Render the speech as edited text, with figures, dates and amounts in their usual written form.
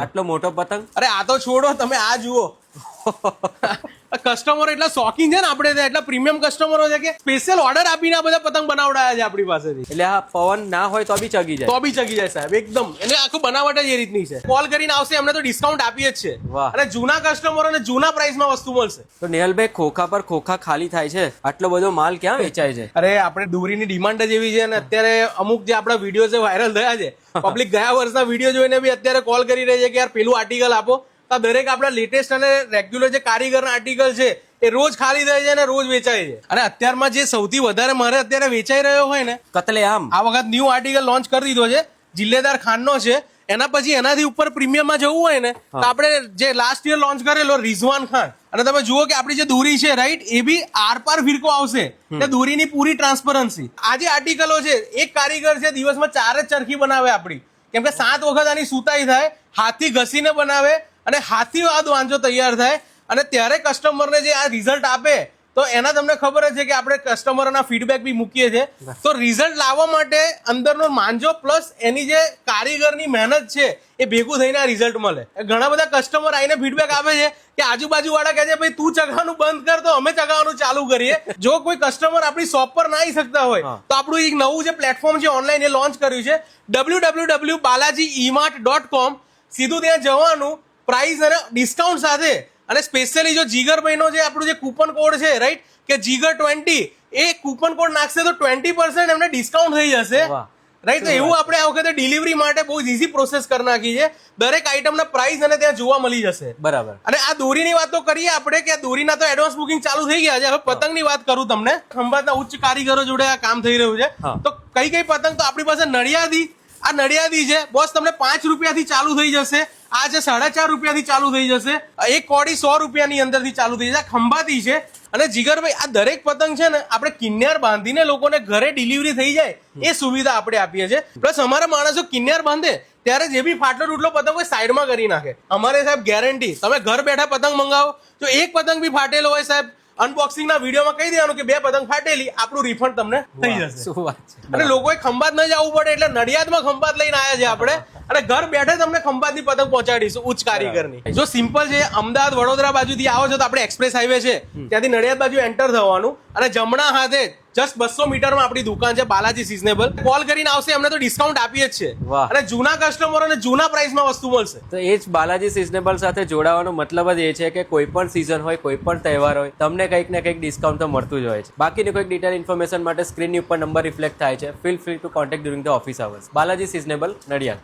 આટલો મોટો પતંગ. અરે આ તો છોડો, તમે આ જુઓ. કસ્ટમરો એટલા શોખીન છે ને આપણે ત્યાં, એટલા પ્રીમિયમ કસ્ટમરો છે કે સ્પેશિયલ ઓર્ડર આપીને આ બધા પતંગ બનાવડાયા છે આપણી પાસેથી. એટલે આ પવન ના હોય તો બી ચગી જાય. તો બી ચગી જાય સાહેબ, એકદમ. એટલે આખું બનાવટ જ એ રીતની છે. કોલ કરીને આવશે એમને તો ડિસ્કાઉન્ટ આપીએ જ છે. વાહ. અને જૂના કસ્ટમરોને જૂના પ્રાઇસમાં વસ્તુ મળશે. તો નેહલભાઈ, ખોખા પર ખોખા ખાલી થાય છે, આટલો બધો માલ ક્યાં વેચાય છે? અરે આપણે દોરીની ડિમાન્ડ જ એવી છે અને અત્યારે અમુક જે આપણા વિડીયો છે વાયરલ થયા છે, પબ્લિક ગયા વર્ષના વિડીયો જોઈને બી અત્યારે કોલ કરી રહી છે કે યાર પેલું આર્ટિકલ આપો. તો દરેક આપણા લેટેસ્ટ અને રેગ્યુલર જે કારીગરના આર્ટિકલ છે એ રોજ ખાલી થાય છે અને રોજ વેચાય છે. અને અત્યારમાં જે સૌથી વધારે મારે અત્યારે વેચાઈ રહ્યો હોય ને, કતલેઆમ. આ વખત ન્યૂ આર્ટિકલ લોન્ચ કરી દીધો છે, જિલ્લેદાર ખાનનો છે. એના પછી એનાથી ઉપર પ્રીમિયમમાં જવું હોય ને તો આપણે જે લાસ્ટ યર લોન્ચ કરેલો રિઝવાન ખાન, અને તમે જુઓ કે આપણી જે દોરી છે રાઈટ, એ બી આરપાર ફિરકો આવશે. એટલે દોરીની પૂરી ટ્રાન્સપરન્સી. આ જે આર્ટિકલો છે, એક કારીગર છે દિવસમાં 4 જ ચરખી બનાવે આપણી, કેમ કે 7 વખત આની સુતાઈ થાય, હાથથી ઘસીને બનાવે અને હાથથી આ વાંચો તૈયાર થાય. અને ત્યારે કસ્ટમરને જે આ રિઝલ્ટ આપે તો એના તમને ખબર જ છે કે આપણે કસ્ટમરોના ફીડબેક બી મૂકીએ છીએ. તો રિઝલ્ટ લાવવા માટે અંદરનો માંજો પ્લસ એની જે કારીગરની મહેનત છે એ ભેગું થઈને આ રિઝલ્ટ મળે. ઘણા બધા કસ્ટમર આવીને ફીડબેક આપે છે કે આજુબાજુ વાળા કહે છે ભાઈ તું ચગાવવાનું બંધ કર તો અમે ચગાવવાનું ચાલુ કરીએ. જો કોઈ કસ્ટમર આપણી શોપ પર ના આવી શકતા હોય તો આપણું એક નવું જે પ્લેટફોર્મ છે ઓનલાઈન એ લોન્ચ કર્યું છે, www.balajiemart.com. સીધું ત્યાં જવાનું, પ્રાઇસ અને ડિસ્કાઉન્ટ સાથે. અને સ્પેશિયલી જો જીગરભાઈનો જે આપણું જે કૂપન કોડ છે રાઈટ, કે જીગર20, એ કૂપન કોડ નાખશે તો 20% એમને ડિસ્કાઉન્ટ થઈ જશે રાઈટ. તો એવું આપણે આ વખતે ડિલિવરી માટે બહુ ઇઝી પ્રોસેસ કરી નાખી છે. દરેક આઈટમના પ્રાઇસ અને ત્યાં જોવા મળી જશે. બરાબર. અને આ દોરીની વાત તો કરીએ આપણે કે દોરીના તો એડવાન્સ બુકિંગ ચાલુ થઈ ગયા છે. હવે પતંગની વાત કરું તમને, ખંભાતના ઉચ્ચ કારીગરો જોડે આ કામ થઈ રહ્યું છે. તો કઈ કઈ પતંગ, તો આપણી પાસે નડિયાદી, આ નડિયાદી છે બોસ, તમને 5 રૂપિયાથી ચાલુ થઈ જશે. આ છે 4.5 રૂપિયાથી ચાલુ થઈ જશે. એક કોડી 100 રૂપિયાની અંદરથી ચાલુ થઈ જશે. ખંભાતી છે. અને જીગરભાઈ, આ દરેક પતંગ છે ને આપણે કિન્યાર બાંધીને લોકોને ઘરે ડિલિવરી થઈ જાય એ સુવિધા આપણે આપીએ છીએ. પ્લસ અમારા માણસો કિન્યાર બાંધે ત્યારે જે બી ફાટલો તૂટલો પતંગ હોય સાઈડમાં કરી નાખે. અમારે સાહેબ ગેરંટી, તમે ઘર બેઠા પતંગ મંગાવો, જો એક પતંગ બી ફાટેલો હોય સાહેબ, અનબોક્સિંગ ના વિડીયોમાં કહી દેવાનું કે 2 પતંગ ફાટેલી, આપણું રિફંડ તમને થઈ જશે. શું વાત છે. અને લોકોએ ખંભાત ન જવું પડે એટલે નડિયાદમાં ખંભાત લઈને આવ્યા છે આપણે, અને ઘર બેઠે તમને ખંભાતની પતંગ પહોંચાડીશું ઉચ્ચ કારીગરની. જો સિમ્પલ છે, અમદાવાદ વડોદરા બાજુથી આવો છો તો આપણે એક્સપ્રેસ હાઈવે છે ત્યાંથી નડિયાદ બાજુ એન્ટર થવાનું, અને જમણા હાથે જસ્ટ 200 મીટરમાં આપણી દુકાન છે બાલાજી સિઝનેબલ. કોલ કરીને આવશે એમને તો ડિસ્કાઉન્ટ આપીએ જ છે. અને જૂના કસ્ટમરોને જૂના પ્રાઇસમાં વસ્તુ મળશે. તો એ જ બાલાજી સિઝનેબલ સાથે જોડાવાનો મતલબ જ એ છે કે કોઈ પણ સિઝન હોય, કોઈ પણ તહેવાર હોય, તમને કંઈક ને કંઈક ડિસ્કાઉન્ટ તો મળતું જ હોય છે. બાકીની કોઈક ડિટેલ ઇન્ફોર્મેશન માટે સ્ક્રીનની ઉપર નંબર રિફ્લેક્ટ થાય છે. Feel free two contact during the office hours. Balaji seasonable, Nadiad.